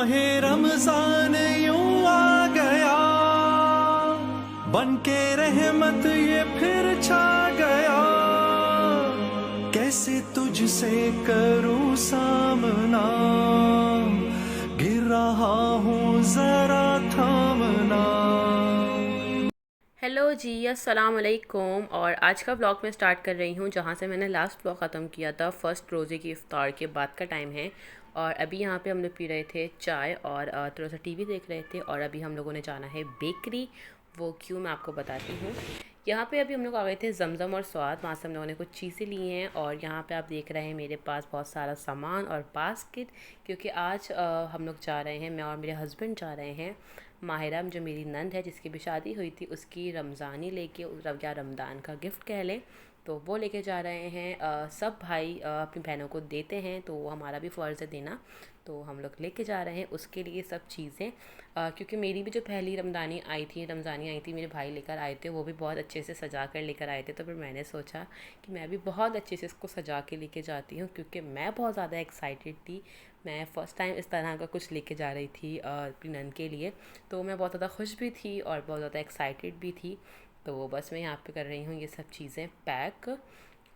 माहे रमजान यूं आ गया, बन के रहमत ये फिर छा गया। कैसे तुझसे करूं सामना, गिर रहा हूँ जरा थामना। हेलो जी, अस्सलाम वालेकुम। और आज का ब्लॉग मैं स्टार्ट कर रही हूँ जहाँ से मैंने लास्ट ब्लॉग ख़त्म किया था। फ़र्स्ट रोज़े की इफ़्तार के बाद का टाइम है और अभी यहाँ पे हम लोग पी रहे थे चाय और थोड़ा सा टीवी देख रहे थे। और अभी हम लोगों ने जाना है बेकरी। वो क्यों, मैं आपको बताती हूँ। यहाँ पे अभी हम लोग आ गए थे जमजम और स्वाद, वहाँ से हम लोगों ने कुछ चीज़ें ली हैं। और यहाँ पे आप देख रहे हैं मेरे पास बहुत सारा सामान और बास्केट, क्योंकि आज हम लोग जा रहे हैं, मैं और मेरे हस्बैंड जा रहे हैं। माहिरा जो मेरी नंद है, जिसकी भी शादी हुई थी, उसकी रमज़ानी लेके या रमज़ान का गिफ्ट कह लें, तो वो लेके जा रहे हैं। सब भाई अपनी बहनों को देते हैं, तो वो हमारा भी फ़र्ज़ है देना, तो हम लोग लेके जा रहे हैं उसके लिए सब चीज़ें। क्योंकि मेरी भी जो पहली रमज़ानी आई थी, मेरे भाई लेकर आए थे, वो भी बहुत अच्छे से सजा कर लेकर आए थे। तो फिर मैंने सोचा कि मैं भी बहुत अच्छे से इसको सजा के लेके जाती हूँ, क्योंकि मैं बहुत ज़्यादा एक्साइटेड थी। मैं फ़र्स्ट टाइम इस तरह का कुछ लेके जा रही थी अपनी नंद के लिए, तो मैं बहुत ज़्यादा खुश भी थी और बहुत ज़्यादा एक्साइटेड भी थी। तो बस मैं यहाँ पे कर रही हूँ ये सब चीज़ें पैक।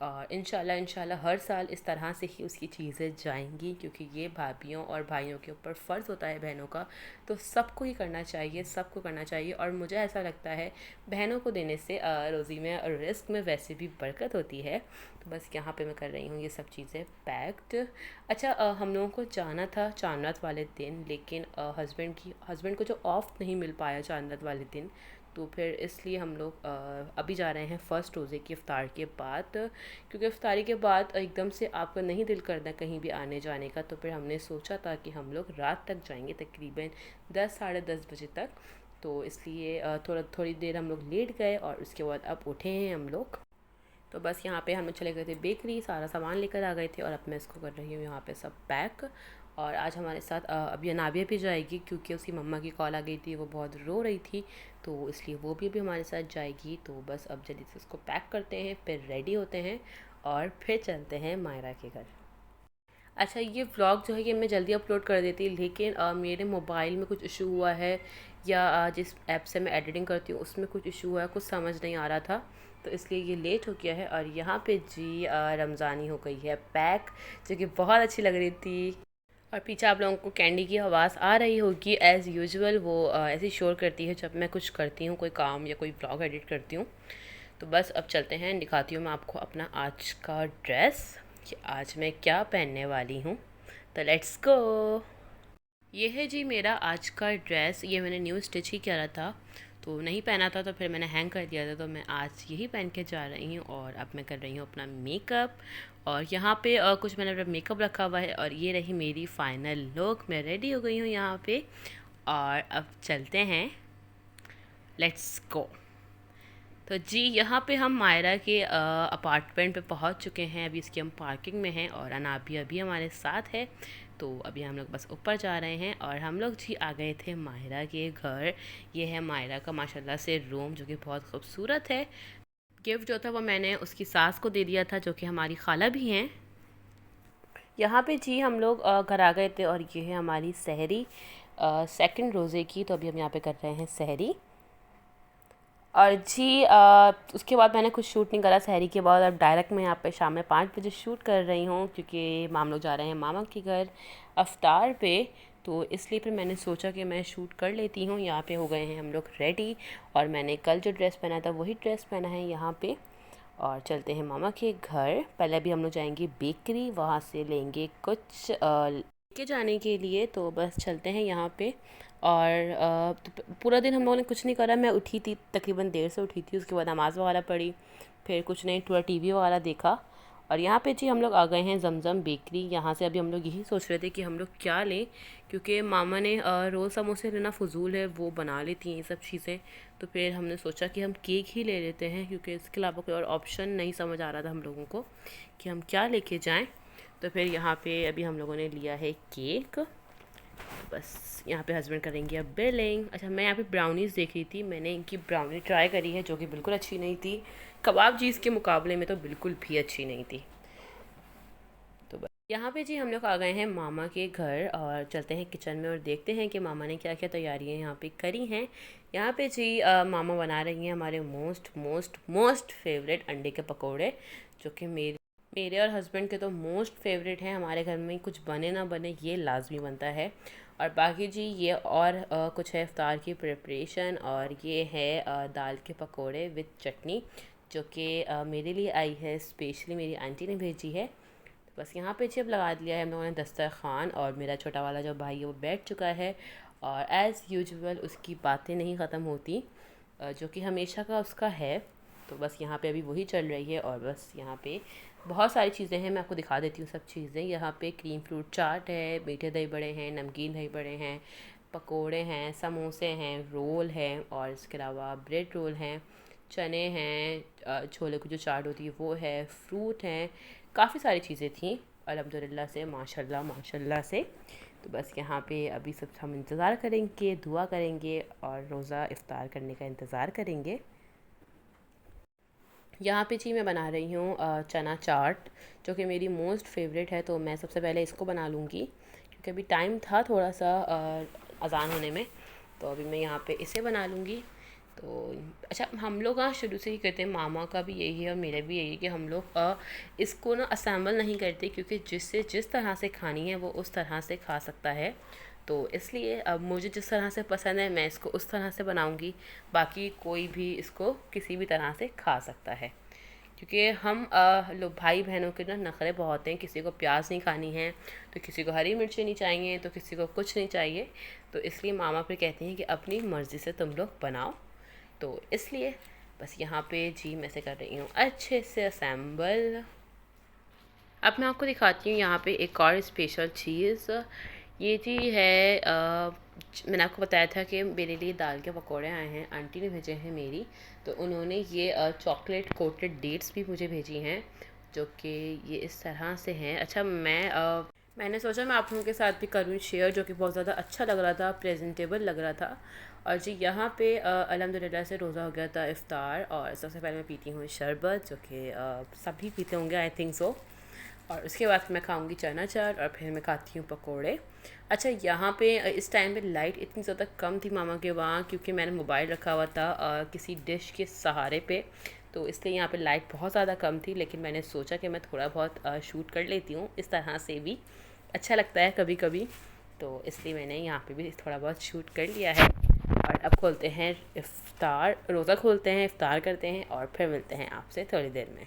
और इंशाल्लाह हर साल इस तरह से ही उसकी चीज़ें जाएंगी, क्योंकि ये भाभियों और भाइयों के ऊपर फ़र्ज़ होता है बहनों का, तो सबको ही करना चाहिए, सबको करना चाहिए। और मुझे ऐसा लगता है बहनों को देने से रोज़ी में और रिस्क में वैसे भी बरकत होती है। तो बस यहाँ पे मैं कर रही हूँ ये सब चीज़ें पैक्ड। अच्छा, हम लोगों को जाना था चांद रात वाले दिन, लेकिन हस्बैंड को जो ऑफ़ नहीं मिल पाया चांद रात वाले दिन, तो फिर इसलिए हम लोग अभी जा रहे हैं फ़र्स्ट रोज़े की इफ़्तार के बाद। क्योंकि इफ़्तारी के बाद एकदम से आपका नहीं दिल करता कहीं भी आने जाने का, तो फिर हमने सोचा था कि हम लोग रात तक जाएंगे, तकरीबन 10 साढ़े 10 बजे तक। तो इसलिए थोड़ी देर हम लोग लेट गए और उसके बाद अब उठे हैं हम लोग। तो बस यहाँ पे हम लोग चले गए थे बेकरी, सारा सामान लेकर आ गए थे और अब मैं इसको कर रही हूँ यहाँ पे सब पैक। और आज हमारे साथ अभी अनाबिया भी जाएगी, क्योंकि उसकी मम्मा की कॉल आ गई थी, वो बहुत रो रही थी, तो इसलिए वो भी अभी हमारे साथ जाएगी। तो बस अब जल्दी से उसको पैक करते हैं, फिर रेडी होते हैं और फिर चलते हैं मायरा के घर। अच्छा, ये व्लॉग जो है ये मैं जल्दी अपलोड कर देती, लेकिन मेरे मोबाइल में कुछ इशू हुआ है, या जिस ऐप से मैं एडिटिंग करती हूँ उसमें कुछ इशू हुआ है, कुछ समझ नहीं आ रहा था, तो इसलिए ये लेट हो गया है। और यहाँ पे जी रमज़ानी हो गई है पैक, जो कि बहुत अच्छी लग रही थी। और पीछे आप लोगों को कैंडी की आवाज़ आ रही होगी, एज़ यूजुअल वो ऐसे शोर करती है जब मैं कुछ करती हूँ, कोई काम या कोई व्लॉग एडिट करती हूँ। तो बस अब चलते हैं, दिखाती हूँ मैं आपको अपना आज का ड्रेस कि आज मैं क्या पहनने वाली हूँ। तो लेट्स गो। ये है जी मेरा आज का ड्रेस, ये मैंने न्यू स्टिच ही किया था, तो नहीं पहना था, तो फिर मैंने हैंग कर दिया था, तो मैं आज यही पहन के जा रही हूँ। और अब मैं कर रही हूँ अपना मेकअप। और यहाँ पे कुछ मैंने अपना मेकअप रखा हुआ है, और ये रही मेरी फ़ाइनल लुक। मैं रेडी हो गई हूँ यहाँ पे, और अब चलते हैं, लेट्स गो। तो जी यहाँ पे हम मायरा के अपार्टमेंट पे पहुँच चुके हैं, अभी इसकी हम पार्किंग में हैं और अनाबिया भी हमारे साथ है। तो अभी हम लोग बस ऊपर जा रहे हैं और हम लोग जी आ गए थे मायरा के घर। ये है मायरा का माशाल्लाह से रूम, जो कि बहुत खूबसूरत है। गिफ्ट जो था वो मैंने उसकी सास को दे दिया था, जो कि हमारी खाला भी हैं। यहाँ पे जी हम लोग घर आ गए थे और ये है हमारी सहरी, सेकंड रोज़े की। तो अभी हम यहाँ पे कर रहे हैं सहरी। और जी उसके बाद मैंने कुछ शूट नहीं करा सहरी के बाद। अब डायरेक्ट मैं यहाँ पे शाम में 5 बजे शूट कर रही हूँ, क्योंकि माम लोग जा रहे हैं मामा के घर अफ्तार पे, तो इसलिए फिर मैंने सोचा कि मैं शूट कर लेती हूँ। यहाँ पे हो गए हैं हम लोग रेडी, और मैंने कल जो ड्रेस पहना था वही ड्रेस पहना है यहाँ पे। और चलते हैं मामा के घर। पहले अभी हम लोग जाएंगे बेकरी, वहाँ से लेंगे कुछ लेके जाने के लिए, तो बस चलते हैं यहाँ पे। और तो पूरा दिन हम लोगों ने कुछ नहीं करा। मैं उठी थी, तकरीबन देर से उठी थी, उसके बाद नमाज़ वगैरह पढ़ी, फिर कुछ नहीं, थोड़ा टीवी वगैरह देखा। और यहाँ पे जी हम लोग आ गए हैं जमजम बेकरी। यहाँ से अभी हम लोग यही सोच रहे थे कि हम लोग क्या लें, क्योंकि मामा ने रोल समोसे लेना फ़जूल है, वो बना लेती हैं ये सब चीज़ें। तो फिर हमने सोचा कि हम केक ही ले लेते हैं, क्योंकि इसके अलावा कोई और ऑप्शन नहीं समझ आ रहा था हम लोगों को कि हम क्या लेके जाएं। तो फिर यहाँ पे अभी हम लोगों ने लिया है केक। बस यहाँ पे हस्बैंड करेंगे अब बिलिंग। अच्छा, मैं यहाँ पे ब्राउनीज़ देख रही थी, मैंने इनकी ब्राउनी ट्राई करी है, जो कि बिल्कुल अच्छी नहीं थी। कबाब चीज़ के मुकाबले में तो बिल्कुल भी अच्छी नहीं थी। तो यहाँ पे जी हम लोग आ गए हैं मामा के घर और चलते हैं किचन में और देखते हैं कि मामा ने क्या क्या तैयारियाँ यहाँ पे करी हैं। यहाँ पे जी मामा बना रही हैं हमारे मोस्ट मोस्ट मोस्ट फेवरेट अंडे के पकोड़े, जो कि मेरे मेरे और हस्बैंड के तो मोस्ट फेवरेट हैं। हमारे घर में कुछ बने ना बने ये लाजमी बनता है। और बाकी जी ये और कुछ है इफ्तार की प्रिपरेशन, और ये है दाल के पकोड़े विद चटनी, जो कि मेरे लिए आई है स्पेशली, मेरी आंटी ने भेजी है। बस यहाँ पे जब लगा दिया है हम लोगों ने दस्तरखान, और मेरा छोटा वाला जो भाई है वो बैठ चुका है और एज़ यूजुअल उसकी बातें नहीं ख़त्म होती, जो कि हमेशा का उसका है। तो बस यहाँ पे अभी वही चल रही है। और बस यहाँ पे बहुत सारी चीज़ें हैं, मैं आपको दिखा देती हूँ सब चीज़ें। यहाँ पे क्रीम फ्रूट चाट है, मीठे दही बड़े हैं, नमकीन दही बड़े हैं, पकोड़े हैं, समोसे हैं, रोल हैं, और इसके अलावा ब्रेड रोल हैं, चने हैं, छोले की जो चाट होती है वो है, फ्रूट हैं, काफ़ी सारी चीज़ें थी अल्हम्दुलिल्लाह से, माशाल्लाह माशाल्लाह से। तो बस यहाँ पे अभी सब हम इंतज़ार करेंगे, दुआ करेंगे और रोज़ा इफ़्तार करने का इंतज़ार करेंगे। यहाँ पे जी मैं बना रही हूँ चना चाट, जो कि मेरी मोस्ट फेवरेट है। तो मैं सबसे पहले इसको बना लूँगी क्योंकि अभी टाइम था थोड़ा सा अज़ान होने में, तो अभी मैं यहाँ पे इसे बना लूँगी। तो अच्छा, हम लोग शुरू से ही करते हैं, मामा का भी यही है और मेरा भी यही है कि हम लोग इसको ना असेंबल नहीं करते, क्योंकि जिससे जिस तरह से खानी है वो उस तरह से खा सकता है। तो इसलिए अब मुझे जिस तरह से पसंद है मैं इसको उस तरह से बनाऊंगी, बाकी कोई भी इसको किसी भी तरह से खा सकता है। क्योंकि हम लोग भाई बहनों के ना नखरे बहुत हैं, किसी को प्याज नहीं खानी है तो किसी को हरी मिर्ची नहीं चाहिए तो किसी को कुछ नहीं चाहिए। तो इसलिए मामा फिर कहते हैं कि अपनी मर्ज़ी से तुम लोग बनाओ। तो इसलिए बस यहाँ पे जी मैं से कर रही हूँ अच्छे से असेंबल। अब मैं आपको दिखाती हूँ यहाँ पे एक और स्पेशल चीज़। ये जी है मैंने आपको बताया था कि मेरे लिए दाल के पकौड़े आए हैं, आंटी ने भेजे हैं मेरी। तो उन्होंने ये चॉकलेट कोटेड डेट्स भी मुझे भेजी हैं, जो कि ये इस तरह से हैं। अच्छा, मैंने सोचा मैं आप लोगों के साथ भी करूँ शेयर, जो कि बहुत ज़्यादा अच्छा लग रहा था, प्रेजेंटेबल लग रहा था। और जी यहाँ पे अल्हम्दुलिल्लाह से रोज़ा हो गया था इफ़्तार, और सबसे पहले मैं पीती हूँ शरबत, जो कि सभी पीते होंगे आई थिंक सो। और उसके बाद मैं खाऊंगी चना चाट और फिर मैं खाती हूँ पकोड़े। अच्छा, यहाँ पे इस टाइम पे लाइट इतनी ज़्यादा कम थी मामा के वहाँ, क्योंकि मैंने मोबाइल रखा हुआ था किसी डिश के सहारे पे, तो इसलिए यहाँ पे लाइट बहुत ज़्यादा कम थी। लेकिन मैंने सोचा कि मैं थोड़ा बहुत शूट कर लेती हूँ, इस तरह से भी अच्छा लगता है कभी कभी। तो इसलिए मैंने यहाँ पे भी थोड़ा बहुत शूट कर लिया है। और अब खोलते हैं इफ़्तार, रोज़ा खोलते हैं, इफ़्तार करते हैं और फिर मिलते हैं आपसे थोड़ी देर में।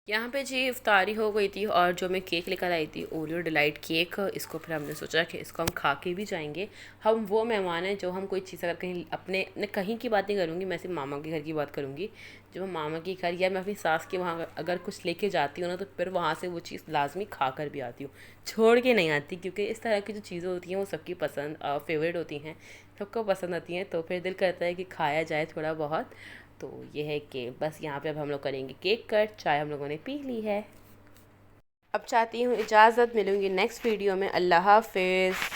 यहाँ पे जी इफ्तारी हो गई थी, और जो मैं केक लेकर आई थी ओरियो डिलाइट केक, इसको फिर हमने सोचा कि इसको हम खा के भी जाएंगे। हम वो मेहमान हैं जो हम कोई चीज़ अगर कहीं अपने कहीं की बात नहीं करूँगी, मैं सिर्फ मामा के घर की बात करूँगी। जब मैं मामा के घर या मैं अपनी सास के वहाँ अगर कुछ लेके जाती हूँ ना, तो फिर वहाँ से वो चीज़ लाजमी खा कर भी आती हूँ, छोड़ के नहीं आती। क्योंकि इस तरह की जो चीज़ें होती हैं वो सबकी पसंद फेवरेट होती हैं, सबको पसंद आती हैं, तो फिर दिल करता है कि खाया जाए थोड़ा बहुत। तो ये है कि बस यहाँ पे अब हम लोग करेंगे केक कट। चाय हम लोगों ने पी ली है, अब चाहती हूँ इजाज़त, मिलूँगी नेक्स्ट वीडियो में। अल्लाह हाफ़िज़।